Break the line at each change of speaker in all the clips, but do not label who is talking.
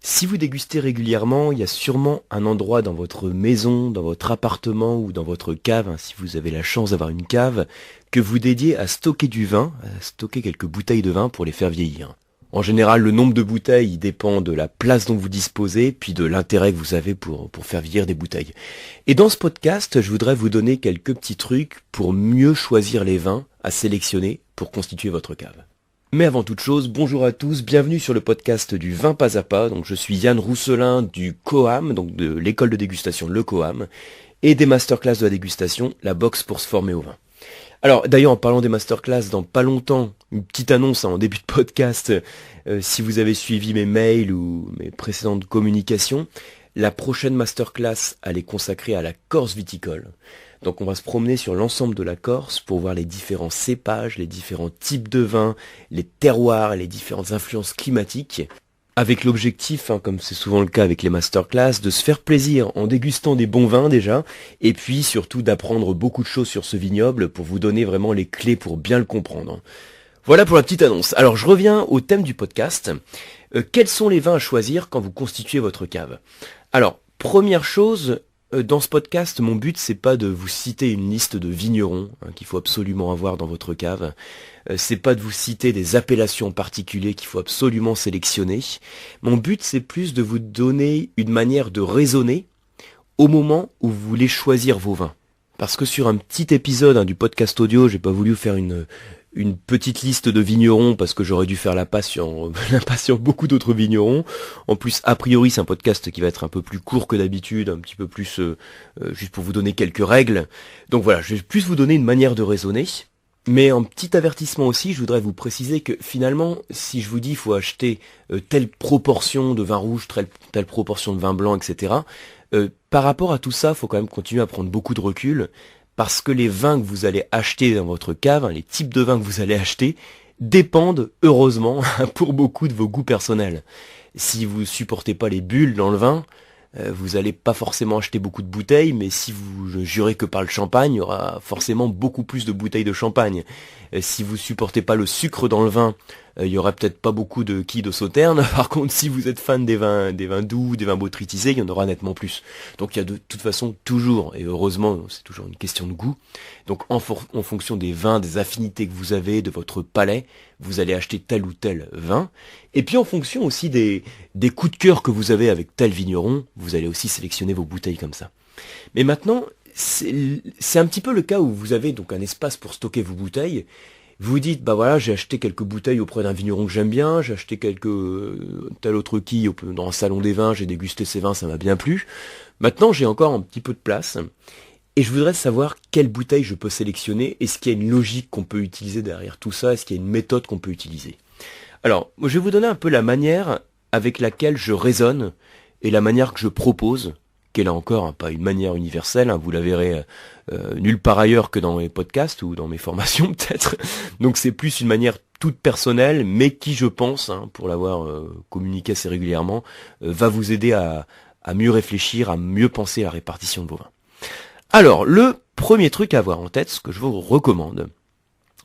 Si vous dégustez régulièrement, il y a sûrement un endroit dans votre maison, dans votre appartement ou dans votre cave, si vous avez la chance d'avoir une cave, que vous dédiez à stocker du vin, à stocker quelques bouteilles de vin pour les faire vieillir. En général, le nombre de bouteilles il dépend de la place dont vous disposez, puis de l'intérêt que vous avez pour faire vieillir des bouteilles. Et dans ce podcast, je voudrais vous donner quelques petits trucs pour mieux choisir les vins à sélectionner pour constituer votre cave. Mais avant toute chose, bonjour à tous, bienvenue sur le podcast du vin pas à pas. Donc je suis Yann Rousselin du COAM, donc de l'école de dégustation Le COAM, et des masterclass de la dégustation, la box pour se former au vin. Alors d'ailleurs en parlant des masterclass, dans pas longtemps, une petite annonce en début de podcast, si vous avez suivi mes mails ou mes précédentes communications, la prochaine masterclass elle est consacrée à la Corse viticole. Donc on va se promener sur l'ensemble de la Corse pour voir les différents cépages, les différents types de vins, les terroirs et les différentes influences climatiques, avec l'objectif, comme c'est souvent le cas avec les masterclass, de se faire plaisir en dégustant des bons vins déjà, et puis surtout d'apprendre beaucoup de choses sur ce vignoble pour vous donner vraiment les clés pour bien le comprendre. Voilà pour la petite annonce. Alors je reviens au thème du podcast. Quels sont les vins à choisir quand vous constituez votre cave ? Alors, première chose, dans ce podcast, mon but c'est pas de vous citer une liste de vignerons qu'il faut absolument avoir dans votre cave. C'est pas de vous citer des appellations particulières qu'il faut absolument sélectionner. Mon but c'est plus de vous donner une manière de raisonner au moment où vous voulez choisir vos vins. Parce que sur un petit épisode du podcast audio, j'ai pas voulu faire une petite liste de vignerons parce que j'aurais dû faire la passe sur beaucoup d'autres vignerons. En plus, a priori, c'est un podcast qui va être un peu plus court que d'habitude, un petit peu plus juste pour vous donner quelques règles. Donc voilà, je vais plus vous donner une manière de raisonner. Mais en petit avertissement aussi, je voudrais vous préciser que finalement, si je vous dis il faut acheter telle proportion de vin rouge, telle proportion de vin blanc, etc., par rapport à tout ça, il faut quand même continuer à prendre beaucoup de recul. Parce que les vins que vous allez acheter dans votre cave, les types de vins que vous allez acheter, dépendent, heureusement, pour beaucoup de vos goûts personnels. Si vous supportez pas les bulles dans le vin, vous allez pas forcément acheter beaucoup de bouteilles, mais si vous jurez que par le champagne, il y aura forcément beaucoup plus de bouteilles de champagne. Si vous supportez pas le sucre dans le vin, il y aura peut-être pas beaucoup de quilles de sauterne. Par contre, si vous êtes fan des vins doux, des vins botrytisés, il y en aura nettement plus. Donc il y a de toute façon toujours, et heureusement, c'est toujours une question de goût. Donc en fonction des vins, des affinités que vous avez, de votre palais, vous allez acheter tel ou tel vin. Et puis en fonction aussi des coups de cœur que vous avez avec tel vigneron, vous allez aussi sélectionner vos bouteilles comme ça. Mais maintenant, c'est un petit peu le cas où vous avez donc un espace pour stocker vos bouteilles. Vous vous dites, voilà, j'ai acheté quelques bouteilles auprès d'un vigneron que j'aime bien, j'ai acheté telle autre quille dans un salon des vins, j'ai dégusté ces vins, ça m'a bien plu. Maintenant, j'ai encore un petit peu de place, et je voudrais savoir quelle bouteille je peux sélectionner, est-ce qu'il y a une logique qu'on peut utiliser derrière tout ça, est-ce qu'il y a une méthode qu'on peut utiliser. Alors, je vais vous donner un peu la manière avec laquelle je raisonne, et la manière que je propose, qui est là encore pas une manière universelle, vous la verrez nulle part ailleurs que dans mes podcasts ou dans mes formations peut-être. Donc c'est plus une manière toute personnelle, mais qui je pense, pour l'avoir communiqué assez régulièrement, va vous aider à mieux réfléchir, à mieux penser à la répartition de vos vins. Alors le premier truc à avoir en tête, ce que je vous recommande,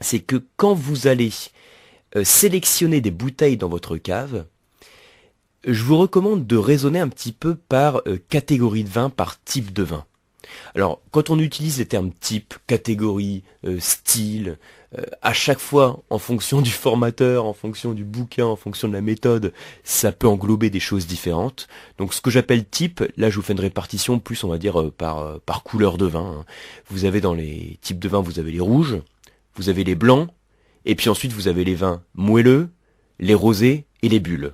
c'est que quand vous allez sélectionner des bouteilles dans votre cave, je vous recommande de raisonner un petit peu par catégorie de vin, par type de vin. Alors, quand on utilise les termes type, catégorie, style, à chaque fois, en fonction du formateur, en fonction du bouquin, en fonction de la méthode, ça peut englober des choses différentes. Donc, ce que j'appelle type, là, je vous fais une répartition plus, on va dire, par couleur de vin. Vous avez dans les types de vin, vous avez les rouges, vous avez les blancs, et puis ensuite, vous avez les vins moelleux, les rosés et les bulles.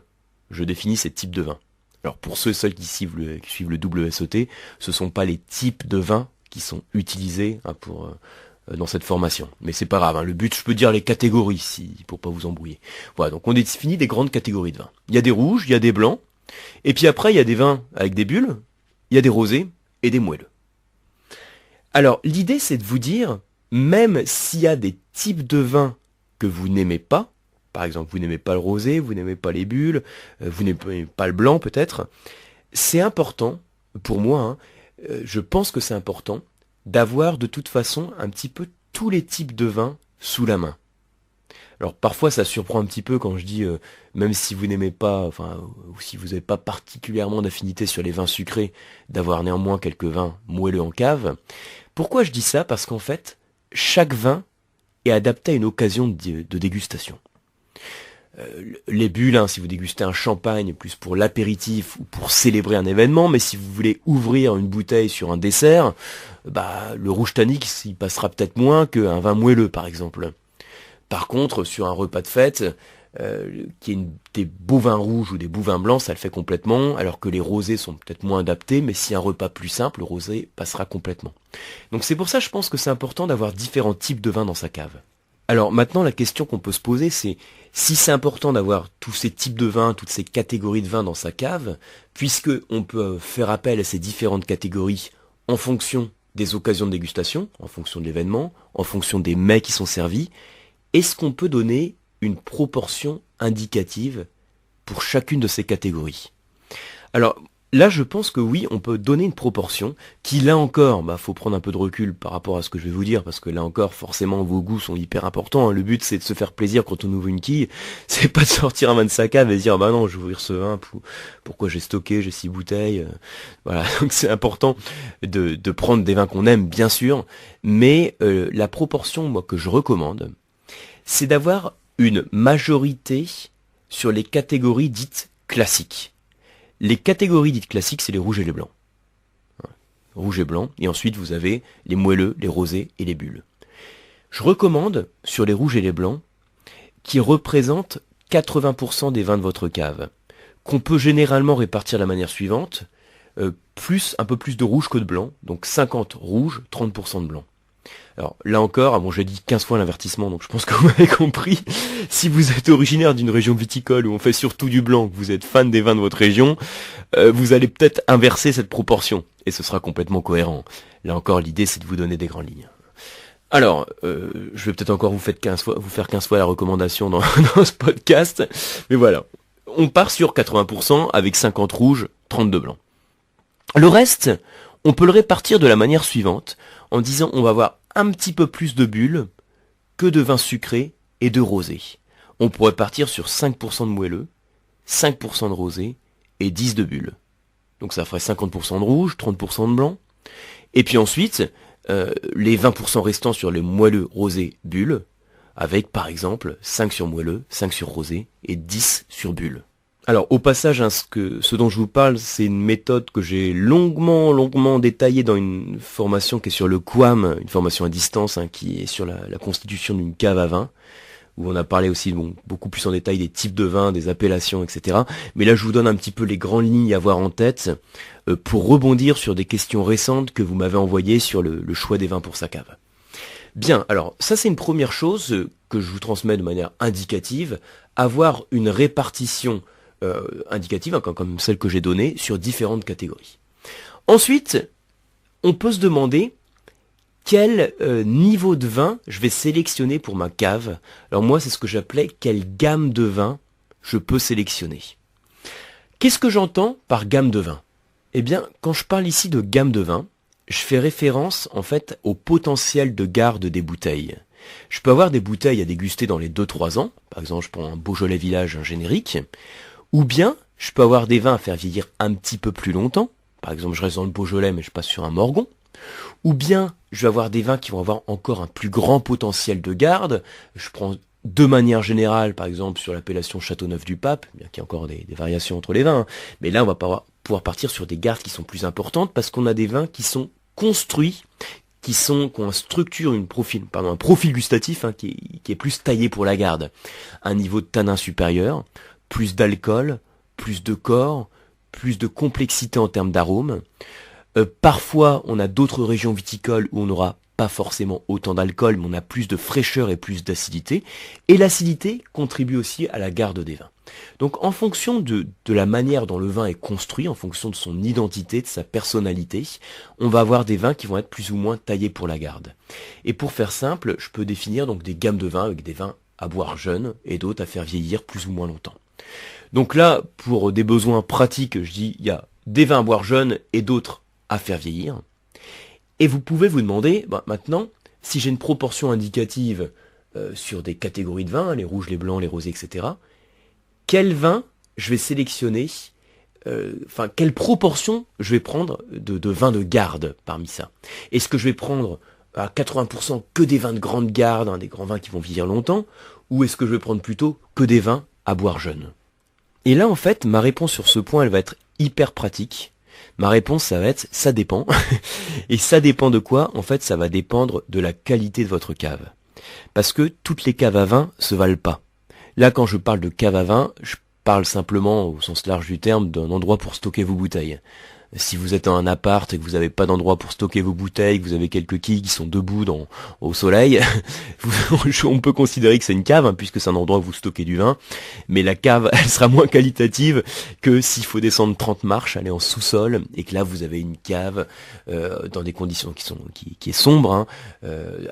Je définis ces types de vins. Alors pour ceux et celles qui suivent le WSET, ce ne sont pas les types de vins qui sont utilisés dans cette formation. Mais c'est pas grave, le but, je peux dire les catégories pour pas vous embrouiller. Voilà, donc on définit des grandes catégories de vins. Il y a des rouges, il y a des blancs, et puis après il y a des vins avec des bulles, il y a des rosés et des moelleux. Alors l'idée c'est de vous dire, même s'il y a des types de vins que vous n'aimez pas, par exemple, vous n'aimez pas le rosé, vous n'aimez pas les bulles, vous n'aimez pas le blanc peut-être. C'est important, pour moi, je pense que c'est important d'avoir de toute façon un petit peu tous les types de vins sous la main. Alors parfois ça surprend un petit peu quand je dis, même si vous n'aimez pas, enfin, ou si vous n'avez pas particulièrement d'affinité sur les vins sucrés, d'avoir néanmoins quelques vins moelleux en cave. Pourquoi je dis ça? Parce qu'en fait, chaque vin est adapté à une occasion de dégustation. Les bulles, hein, si vous dégustez un champagne plus pour l'apéritif ou pour célébrer un événement, mais si vous voulez ouvrir une bouteille sur un dessert, le rouge tannique, il passera peut-être moins qu'un vin moelleux par exemple. Par contre, sur un repas de fête, qui est des beaux vins rouges ou des beaux vins blancs, ça le fait complètement, alors que les rosés sont peut-être moins adaptés, mais si un repas plus simple, le rosé passera complètement. Donc c'est pour ça, je pense que c'est important d'avoir différents types de vins dans sa cave. Alors maintenant, la question qu'on peut se poser, c'est si c'est important d'avoir tous ces types de vins, toutes ces catégories de vins dans sa cave, puisque on peut faire appel à ces différentes catégories en fonction des occasions de dégustation, en fonction de l'événement, en fonction des mets qui sont servis, est-ce qu'on peut donner une proportion indicative pour chacune de ces catégories? Alors là, je pense que oui, on peut donner une proportion qui, là encore, faut prendre un peu de recul par rapport à ce que je vais vous dire, parce que là encore, forcément, vos goûts sont hyper importants, hein. Le but, c'est de se faire plaisir quand on ouvre une quille. C'est pas de sortir un vin de sa cave et dire, non, je vais ouvrir ce vin, pourquoi j'ai stocké, j'ai 6 bouteilles. Voilà, donc c'est important de prendre des vins qu'on aime, bien sûr, mais la proportion, moi, que je recommande, c'est d'avoir une majorité sur les catégories dites classiques. Les catégories dites classiques, c'est les rouges et les blancs. Rouge et blanc, et ensuite vous avez les moelleux, les rosés et les bulles. Je recommande, sur les rouges et les blancs, qui représentent 80% des vins de votre cave, qu'on peut généralement répartir de la manière suivante, un peu plus de rouge que de blanc, donc 50 rouge, 30% de blanc. Alors là encore, j'ai dit 15 fois l'invertissement, donc je pense que vous m'avez compris. Si vous êtes originaire d'une région viticole où on fait surtout du blanc, que vous êtes fan des vins de votre région, vous allez peut-être inverser cette proportion, et ce sera complètement cohérent. Là encore, l'idée c'est de vous donner des grandes lignes. Alors, je vais peut-être encore vous faire 15 fois la recommandation dans ce podcast, mais voilà. On part sur 80% avec 50 rouges, 32 blancs. Le reste, on peut le répartir de la manière suivante, en disant on va avoir un petit peu plus de bulles que de vin sucré et de rosé. On pourrait partir sur 5% de moelleux, 5% de rosé et 10 de bulles. Donc ça ferait 50% de rouge, 30% de blanc. Et puis ensuite, les 20% restants sur les moelleux, rosés, bulles, avec par exemple 5 sur moelleux, 5 sur rosé et 10 sur bulles. Alors au passage, ce dont je vous parle, c'est une méthode que j'ai longuement détaillée dans une formation qui est sur le QAM, une formation à distance, qui est sur la constitution d'une cave à vin, où on a parlé aussi beaucoup plus en détail des types de vins, des appellations, etc. Mais là je vous donne un petit peu les grandes lignes à avoir en tête pour rebondir sur des questions récentes que vous m'avez envoyées sur le choix des vins pour sa cave. Bien, alors ça c'est une première chose que je vous transmets de manière indicative, avoir une répartition indicative, comme celle que j'ai donnée, sur différentes catégories. Ensuite, on peut se demander quel niveau de vin je vais sélectionner pour ma cave. Alors moi, c'est ce que j'appelais quelle gamme de vin je peux sélectionner. Qu'est-ce que j'entends par gamme de vin? Eh bien, quand je parle ici de gamme de vin, je fais référence en fait au potentiel de garde des bouteilles. Je peux avoir des bouteilles à déguster dans les 2-3 ans, par exemple je prends un Beaujolais Village, un générique, ou bien je peux avoir des vins à faire vieillir un petit peu plus longtemps, par exemple je reste dans le Beaujolais mais je passe sur un Morgon, ou bien je vais avoir des vins qui vont avoir encore un plus grand potentiel de garde, je prends de manière générale par exemple sur l'appellation Châteauneuf-du-Pape, bien qu'il y a encore des variations entre les vins, mais là on va pouvoir partir sur des gardes qui sont plus importantes parce qu'on a des vins qui sont construits, qui ont une structure, un profil gustatif qui est plus taillé pour la garde, un niveau de tanin supérieur, plus d'alcool, plus de corps, plus de complexité en termes d'arômes. Parfois, on a d'autres régions viticoles où on n'aura pas forcément autant d'alcool, mais on a plus de fraîcheur et plus d'acidité. Et l'acidité contribue aussi à la garde des vins. Donc en fonction de la manière dont le vin est construit, en fonction de son identité, de sa personnalité, on va avoir des vins qui vont être plus ou moins taillés pour la garde. Et pour faire simple, je peux définir donc des gammes de vins avec des vins à boire jeunes et d'autres à faire vieillir plus ou moins longtemps. Donc là, pour des besoins pratiques, je dis il y a des vins à boire jeunes et d'autres à faire vieillir. Et vous pouvez vous demander, maintenant, si j'ai une proportion indicative sur des catégories de vins, les rouges, les blancs, les rosés, etc. Quel vin je vais sélectionner, quelle proportion je vais prendre de vins de garde parmi ça. Est-ce que je vais prendre à 80% que des vins de grande garde, des grands vins qui vont vieillir longtemps, ou est-ce que je vais prendre plutôt que des vins à boire jeune? Et là, en fait, ma réponse sur ce point, elle va être hyper pratique. Ma réponse, ça va être, ça dépend. Et ça dépend de quoi? En fait, ça va dépendre de la qualité de votre cave. Parce que toutes les caves à vin se valent pas. Là, quand je parle de cave à vin, je parle simplement, au sens large du terme, d'un endroit pour stocker vos bouteilles. Si vous êtes dans un appart et que vous n'avez pas d'endroit pour stocker vos bouteilles, que vous avez quelques quilles qui sont debout au soleil, on peut considérer que c'est une cave, puisque c'est un endroit où vous stockez du vin, mais la cave, elle sera moins qualitative que s'il faut descendre 30 marches, aller en sous-sol, et que là vous avez une cave dans des conditions qui est sombre,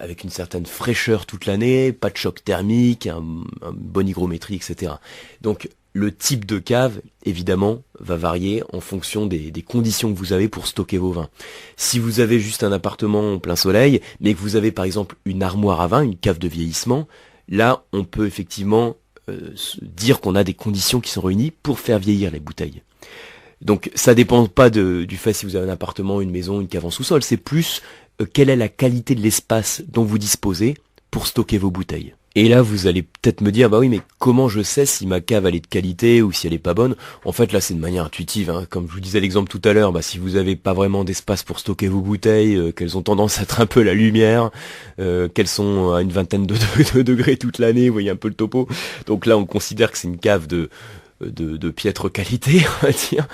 avec une certaine fraîcheur toute l'année, pas de choc thermique, un bonne hygrométrie, etc. Donc le type de cave, évidemment, va varier en fonction des conditions que vous avez pour stocker vos vins. Si vous avez juste un appartement en plein soleil, mais que vous avez par exemple une armoire à vin, une cave de vieillissement, là, on peut effectivement dire qu'on a des conditions qui sont réunies pour faire vieillir les bouteilles. Donc ça dépend pas du fait si vous avez un appartement, une maison, une cave en sous-sol, c'est plus quelle est la qualité de l'espace dont vous disposez pour stocker vos bouteilles. Et là, vous allez peut-être me dire, bah oui, mais comment je sais si ma cave elle est de qualité ou si elle est pas bonne? En fait, là, c'est de manière intuitive. Comme je vous disais l'exemple tout à l'heure, si vous avez pas vraiment d'espace pour stocker vos bouteilles, qu'elles ont tendance à être un peu la lumière, qu'elles sont à une vingtaine de degrés toute l'année, vous voyez un peu le topo. Donc là, on considère que c'est une cave de piètre qualité, on va dire.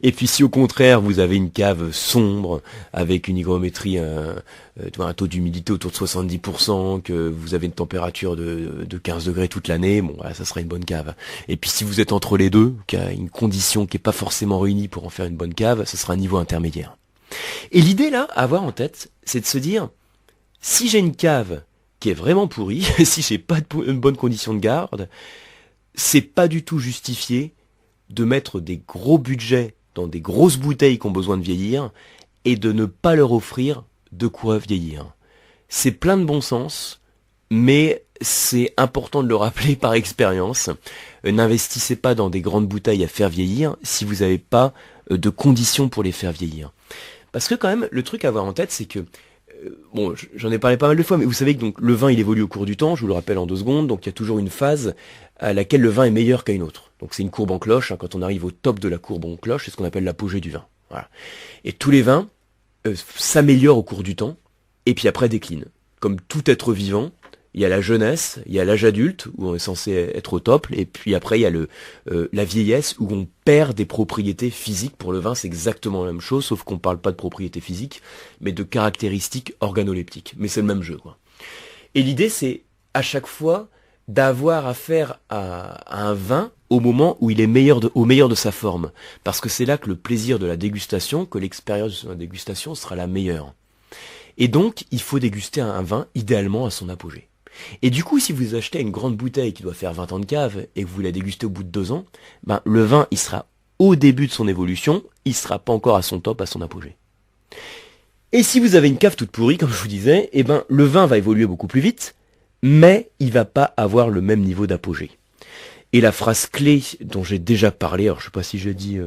Et puis si au contraire vous avez une cave sombre avec une hygrométrie, un taux d'humidité autour de 70%, que vous avez une température de 15 degrés toute l'année, bon voilà, ça sera une bonne cave. Et puis si vous êtes entre les deux, qui a une condition qui est pas forcément réunie pour en faire une bonne cave, ça sera un niveau intermédiaire. Et l'idée là à avoir en tête, c'est de se dire, si j'ai une cave qui est vraiment pourrie, si j'ai pas une bonne condition de garde, c'est pas du tout justifié de mettre des gros budgets dans des grosses bouteilles qui ont besoin de vieillir et de ne pas leur offrir de quoi vieillir. C'est plein de bon sens, mais c'est important de le rappeler par expérience. N'investissez pas dans des grandes bouteilles à faire vieillir si vous n'avez pas de conditions pour les faire vieillir. Parce que quand même, le truc à avoir en tête, c'est que j'en ai parlé pas mal de fois, mais vous savez que donc le vin il évolue au cours du temps, je vous le rappelle en 2 secondes, donc il y a toujours une phase à laquelle le vin est meilleur qu'à une autre. Donc c'est une courbe en cloche, quand on arrive au top de la courbe en cloche, c'est ce qu'on appelle l'apogée du vin. Voilà. Et tous les vins s'améliorent au cours du temps, et puis après déclinent. Comme tout être vivant, il y a la jeunesse, il y a l'âge adulte, où on est censé être au top, et puis après il y a la vieillesse, où on perd des propriétés physiques. Pour le vin, c'est exactement la même chose, sauf qu'on parle pas de propriétés physiques, mais de caractéristiques organoleptiques. Mais c'est le même jeu, quoi. Et l'idée, c'est, à chaque fois, d'avoir affaire à un vin au moment où il est au meilleur de sa forme. Parce que c'est là que le plaisir de la dégustation, que l'expérience de la dégustation sera la meilleure. Et donc, il faut déguster un vin, idéalement, à son apogée. Et du coup, si vous achetez une grande bouteille qui doit faire 20 ans de cave et que vous la dégustez au bout de 2 ans, le vin, il sera au début de son évolution, il sera pas encore à son top, à son apogée. Et si vous avez une cave toute pourrie, comme je vous disais, le vin va évoluer beaucoup plus vite, mais il va pas avoir le même niveau d'apogée. Et la phrase clé dont j'ai déjà parlé, alors je sais pas si j'ai dit,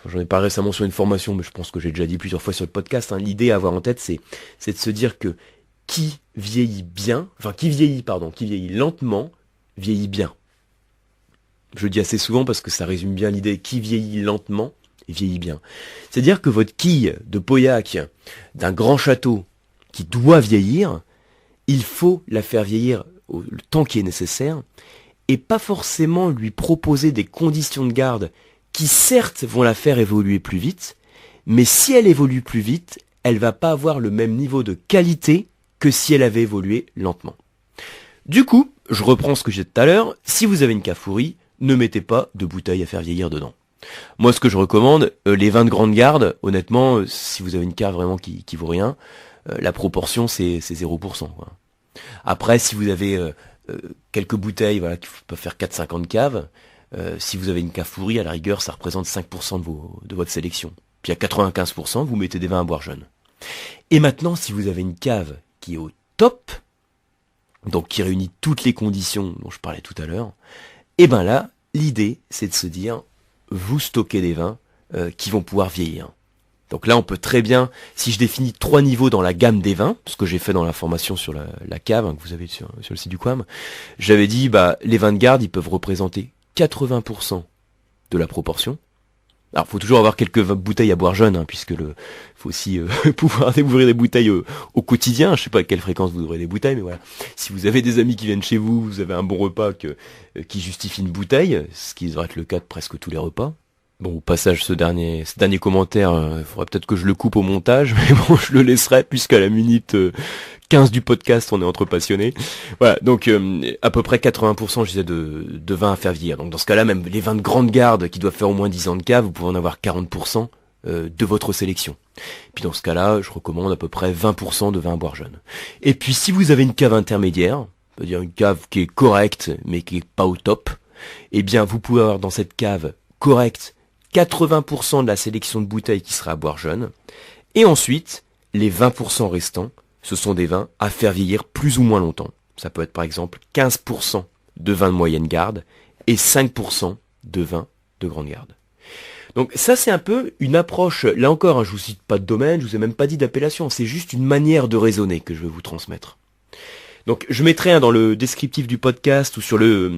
j'en ai parlé récemment sur une formation, mais je pense que j'ai déjà dit plusieurs fois sur le podcast, l'idée à avoir en tête, c'est de se dire que qui vieillit lentement, vieillit bien. Je le dis assez souvent parce que ça résume bien l'idée, qui vieillit lentement, vieillit bien. C'est-à-dire que votre quille de Pauillac, d'un grand château, qui doit vieillir, il faut la faire vieillir le temps qui est nécessaire, et pas forcément lui proposer des conditions de garde qui certes vont la faire évoluer plus vite, mais si elle évolue plus vite, elle va pas avoir le même niveau de qualité que si elle avait évolué lentement. Du coup, je reprends ce que j'ai dit tout à l'heure, si vous avez une cave pourrie, ne mettez pas de bouteilles à faire vieillir dedans. Moi, ce que je recommande, les vins de grande garde, honnêtement, si vous avez une cave vraiment qui vaut rien, la proportion c'est 0%. Quoi. Après, si vous avez quelques bouteilles qui peuvent faire 4-5 ans de cave, si vous avez une cave pourrie, à la rigueur, ça représente 5% de votre sélection. Puis à 95%, vous mettez des vins à boire jeunes. Et maintenant, si vous avez une cave qui est au top, donc qui réunit toutes les conditions dont je parlais tout à l'heure, et ben là, l'idée, c'est de se dire, vous stockez des vins qui vont pouvoir vieillir. Donc là, on peut très bien, si je définis 3 niveaux dans la gamme des vins, ce que j'ai fait dans la formation sur la cave, hein, que vous avez sur le site du QAM, j'avais dit, les vins de garde, ils peuvent représenter 80% de la proportion. Alors, faut toujours avoir quelques bouteilles à boire jeunes, hein, puisque faut aussi pouvoir ouvrir des bouteilles au quotidien. Je sais pas à quelle fréquence vous ouvrez des bouteilles, mais voilà. Si vous avez des amis qui viennent chez vous, vous avez un bon repas qui justifie une bouteille, ce qui devrait être le cas de presque tous les repas. Bon, au passage, ce dernier commentaire, il faudrait peut-être que je le coupe au montage, mais bon, je le laisserai, puisqu'à la minute 15 du podcast, on est entre passionnés. Voilà, donc à peu près 80%, je disais, de vins à faire vieillir. Donc dans ce cas-là, même les vins de grande garde qui doivent faire au moins 10 ans de cave, vous pouvez en avoir 40% de votre sélection. Puis dans ce cas-là, je recommande à peu près 20% de vins à boire jeunes. Et puis si vous avez une cave intermédiaire, c'est-à-dire une cave qui est correcte, mais qui est pas au top, eh bien vous pouvez avoir dans cette cave correcte 80% de la sélection de bouteilles qui sera à boire jeune, et ensuite, les 20% restants, ce sont des vins à faire vieillir plus ou moins longtemps. Ça peut être par exemple 15% de vins de moyenne garde, et 5% de vins de grande garde. Donc ça c'est un peu une approche, là encore, je vous cite pas de domaine, je vous ai même pas dit d'appellation, c'est juste une manière de raisonner que je vais vous transmettre. Donc je mettrai dans le descriptif du podcast ou sur le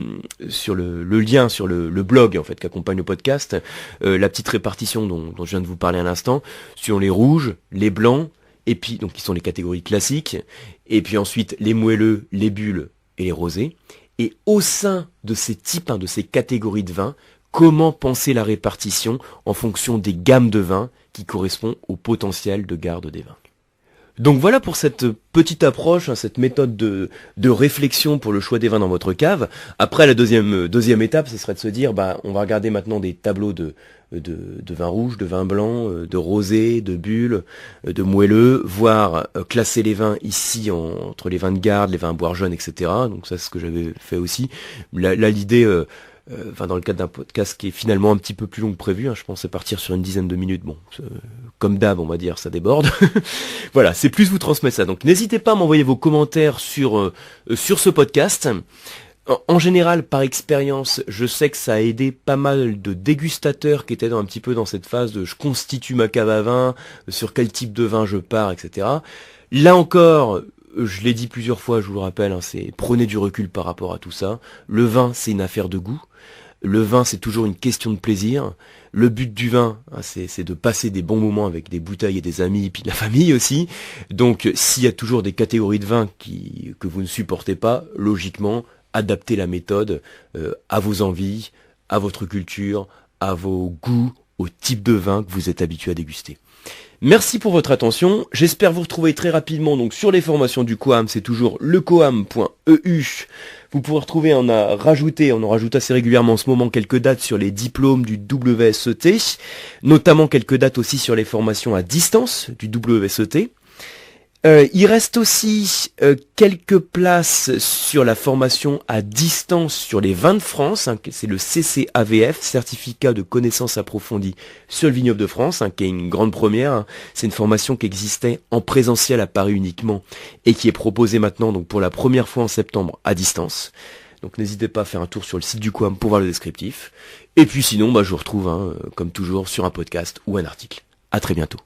lien sur le blog en fait qui accompagne le podcast la petite répartition dont je viens de vous parler à l'instant sur les rouges, les blancs et puis donc qui sont les catégories classiques et puis ensuite les moelleux, les bulles et les rosés et au sein de ces types de ces catégories de vins, comment penser la répartition en fonction des gammes de vins qui correspondent au potentiel de garde des vins. Donc voilà pour cette petite approche, cette méthode de réflexion pour le choix des vins dans votre cave. Après la deuxième étape, ce serait de se dire, on va regarder maintenant des tableaux de vins rouges, de vins blancs, de rosés, de bulles, de moelleux, voire classer les vins ici entre les vins de garde, les vins à boire jeunes, etc. Donc ça c'est ce que j'avais fait aussi. Là l'idée... dans le cadre d'un podcast qui est finalement un petit peu plus long que prévu, je pensais partir sur une dizaine de minutes, comme d'hab on va dire, ça déborde. Voilà, c'est plus vous transmettre ça. Donc n'hésitez pas à m'envoyer vos commentaires sur ce podcast. En général, par expérience, je sais que ça a aidé pas mal de dégustateurs qui étaient un petit peu dans cette phase de je constitue ma cave à vin, sur quel type de vin je pars, etc. Là encore... Je l'ai dit plusieurs fois, je vous le rappelle, c'est prenez du recul par rapport à tout ça. Le vin, c'est une affaire de goût. Le vin, c'est toujours une question de plaisir. Le but du vin, c'est de passer des bons moments avec des bouteilles et des amis, et puis de la famille aussi. Donc, s'il y a toujours des catégories de vin que vous ne supportez pas, logiquement, adaptez la méthode à vos envies, à votre culture, à vos goûts, au type de vin que vous êtes habitué à déguster. Merci pour votre attention, j'espère vous retrouver très rapidement donc sur les formations du QAM, c'est toujours lecoam.eu. Vous pouvez retrouver, on en rajoute assez régulièrement en ce moment quelques dates sur les diplômes du WSET, notamment quelques dates aussi sur les formations à distance du WSET. Il reste aussi quelques places sur la formation à distance sur les vins de France, c'est le CCAVF, Certificat de connaissances approfondies sur le vignoble de France, qui est une grande première. C'est une formation qui existait en présentiel à Paris uniquement et qui est proposée maintenant donc pour la première fois en septembre à distance. Donc n'hésitez pas à faire un tour sur le site du QAM pour voir le descriptif. Et puis sinon, je vous retrouve comme toujours sur un podcast ou un article. À très bientôt.